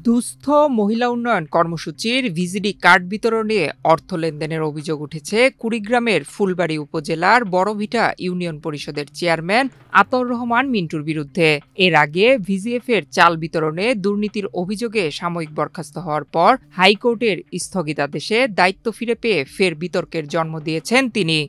দুস্থ মহিলা উন্নয়ন কর্মসূচির ভিজিডি কার্ড বিতরণে অর্থ লেনদেনের অভিযোগ উঠেছে কুড়িগ্রামের ফুলবাড়ী উপজেলার বড়ভিটা ইউনিয়ন পরিষদের চেয়ারম্যান আতাউর রহমান মিন্টুর বিরুদ্ধে। এর আগে ভিজিএফের চাল বিতরণে দুর্নীতির অভিযোগে সাময়িক বরখাস্ত হওয়ার পর হাইকোর্টের স্থগিতাদেশে দায়িত্ব ফিরে পেয়ে ফের বিতর্কের জন্ম দিয়েছেন তিনি।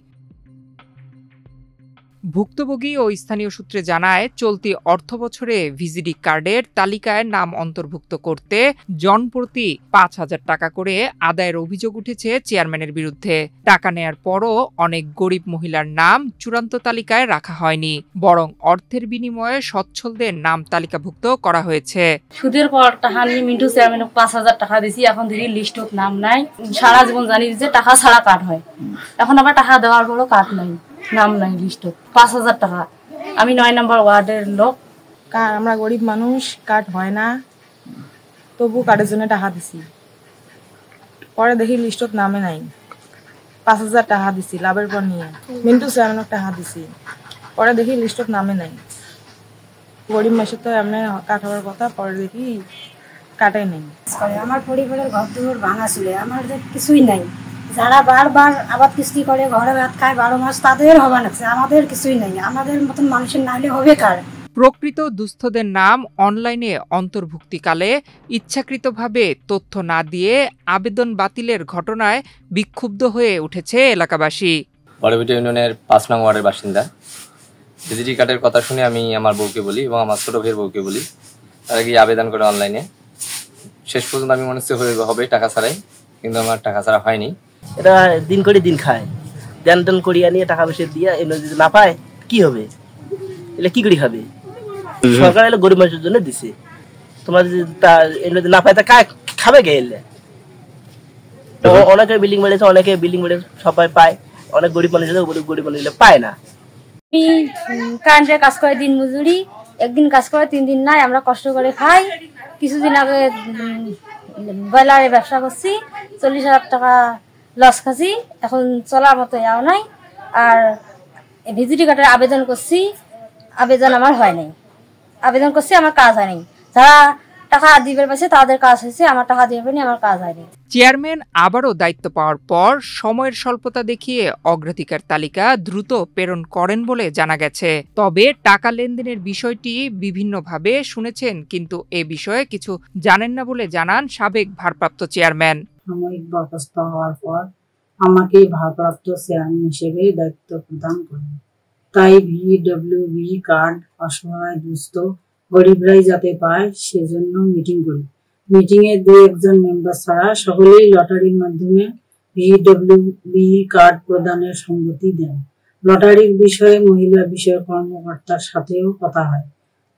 ভুক্তভোগী ও স্থানীয় সূত্রে জানায়, চলতি অর্থবছরে ভিজিডি কার্ডের তালিকায় নাম অন্তর্ভুক্ত করতে জনপ্রতি ৫,০০০ টাকা করে আদায়ের অভিযোগ উঠেছে চেয়ারম্যানের বিরুদ্ধে। টাকা নেয়ার পরও অনেক গরিব মহিলার নাম চূড়ান্ত তালিকায় রাখা হয়নি, বরং অর্থের বিনিময়ে সচ্ছলদের নাম তালিকাভুক্ত করা হয়েছে। সুদের পর টাকা নিয়ে মিন্টু চেয়ারম্যান ৫,০০০ টাকা দিয়েছি, এখন দেখি লিস্টত নাম নাই। সারা জীবন জানি যে টাকা ছাড়া কার্ড হয়, এখন আবার টাকা দেওয়ার পরও কার্ড নাই, নাম নাই লিস্টত। ৫,০০০ টাকা। আমি ৯ নম্বর ওয়ার্ডের লোক। আমরা গরিব মানুষ, কার্ড হয় না, তবু কার্ডের জন্য টাকা দিছি। পরে দেখি লিস্টত নামে নাই। ৫,০০০ টাকা দিছি লাভের পর নিয়ে, মিন্টু চেয়ারম্যানক টাকা দিছি। পরে দেখি লিস্টত নামে নাই। গরিব মাসে তো এমনি কাঠ হওয়ার কথা, পরে দেখি কাটাই নেই। আমার পরিবারের ঘর দুয়ার ভাঙা ছিল, আমার কিছুই নাই। যারা বারবার আবাদ কিস্তি করে ঘরে ভাত খায় ১২ মাস, তাদের হবে না, আমাদের কিছুই নাই। আমাদের মতন মানুষের নাইলে হবে কার? প্রকৃত দুস্থদের নাম অনলাইনে অন্তর্ভুক্তিকালে ইচ্ছাকৃতভাবে তথ্য না দিয়ে আবেদন বাতিলের ঘটনায় বিক্ষুব্ধ হয়ে উঠেছে এলাকাবাসী। বড়ভিটা ইউনিয়নের ৫ নং ওয়ার্ডের বাসিন্দা। ভিজিডি কার্ডের কথা শুনে আমি আমার বউকে বলি এবং আমার ছোট ভাইয়ের বউকে বলি, তারা গিয়ে আবেদন করে অনলাইনে। শেষ পর্যন্ত আমি মনে হচ্ছে হবে টাকা ছাড়াই, কিন্তু আমার টাকা ছাড়া হয়নি। এটা দিন করে দিন খায়, দেন দেন করিয়া নিয়ে টাকা পয়সা দিয়ে এনে যদি না পায় কি হবে? এলে কি করে খাবে? সরকার এলে গরিব মানুষের জন্য দিছে, তোমার যদি এনে না পায় তা খাবে কে? এলে অনেকে বিল্ডিং বেড়েছে, অনেকে বিল্ডিং বেড়ে সবাই পায়, অনেক গরিব মানুষ গরিব মানুষ পায় না। আমি কারেন্টের কাজ করে দিন মজুরি, একদিন কাজ করে ৩ দিন নাই, আমরা কষ্ট করে খাই। কিছুদিন আগে ব্রয়লারের ব্যবসা করছি, ৪০,০০০ টাকা লস খাচ্ছি, এখন চলার মতো যাও নাই। আর ভিজিডি কার্ডের আবেদন করছি, আবেদন আমার হয় নাই। আবেদন করছি, আমার কাজ হয় নাই। যারা টাকা দিবে পারছে তাদের কাজ হয়েছে, আমার টাকা দিবে পারেনি, আমার কাজ হয়নি। চেয়ারম্যান আবারও দায়িত্ব পাওয়ার পর সময়ের স্বল্পতা দেখিয়ে অগ্রাধিকার তালিকা দ্রুত প্রেরণ করেন বলে জানা গেছে। তবে টাকা লেনদেনের বিষয়টি বিভিন্নভাবে শুনেছেন, কিন্তু এ বিষয়ে কিছু জানেন না বলে জানান সাবেক ভারপ্রাপ্ত চেয়ারম্যান। সাময়িক বরখাস্ত হওয়ার পর আমাকে ভারপ্রাপ্ত চেয়ারম্যান হিসেবে দায়িত্ব প্রদান করেন। তাই ভিডব্লিউবি কার্ড অসহায় দুস্থ গরিবরাই যাতে পায় সেজন্য মিটিং করি। মিটিংয়ে ২-১ মেম্বার ছাড়া সকলেই লটারির মাধ্যমে ভিডব্লিউবি কার্ড প্রদানের সম্মতি দেন। লটারির বিষয়ে মহিলা বিষয়ক কর্মকর্তার সাথেও কথা হয়,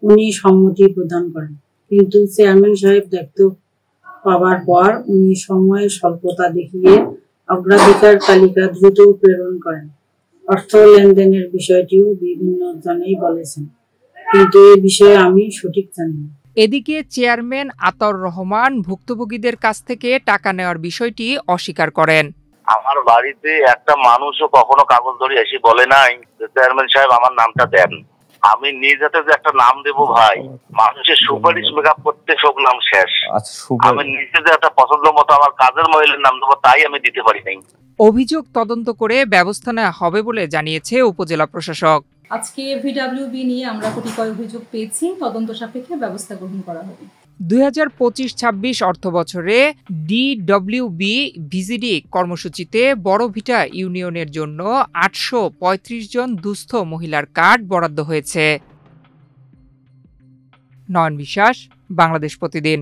উনি সম্মতি প্রদান করেন। কিন্তু চেয়ারম্যান সাহেব দায়িত্ব পাওয়ার পর উনি সময়ের স্বল্পতা দেখিয়ে অগ্রাধিকার তালিকা দ্রুত প্রেরণ করেন। অর্থ লেনদেনের বিষয়টিও বিভিন্ন জনেই বলেছেন, কিন্তু এ বিষয়ে আমি সঠিক জানি না। এদিকে চেয়ারম্যান আতাউর রহমান ভুক্তভোগীদের কাছ থেকে টাকা নেওয়ার বিষয়টি অস্বীকার করেন। আমার বাড়িতে একটা মানুষও কখনো কাগজ ধরে এসে বলে নাই চেয়ারম্যান সাহেব আমার নামটা দেন। আমি নিজ হাতে যে একটা নাম দেবো ভাই, মানুষের সুপারিশ মেকআপ করতে সব নাম শেষ। আমি নিজে যে একটা পছন্দ মতো আমার কাজের মহিলার নাম দেবো, তাই আমি দিতে পারি নাই। অভিযোগ তদন্ত করে ব্যবস্থা নেওয়া হবে বলে জানিয়েছে উপজেলা প্রশাসক। আজকে ভিডব্লিউবি নিয়ে আমরা কতিপয় অভিযোগ পেয়েছি, তদন্ত সাপেক্ষে ব্যবস্থা গ্রহণ করা হবে। ২০২৫-২৬ অর্থবছরে ডিডব্লিউবি ভিজিডি কর্মসূচিতে বড়ভিটা ইউনিয়নের জন্য ৮৩৫ জন দুস্থ মহিলার কার্ড বরাদ্দ হয়েছে। নয়ন বিশ্বাস, বাংলাদেশ প্রতিদিন।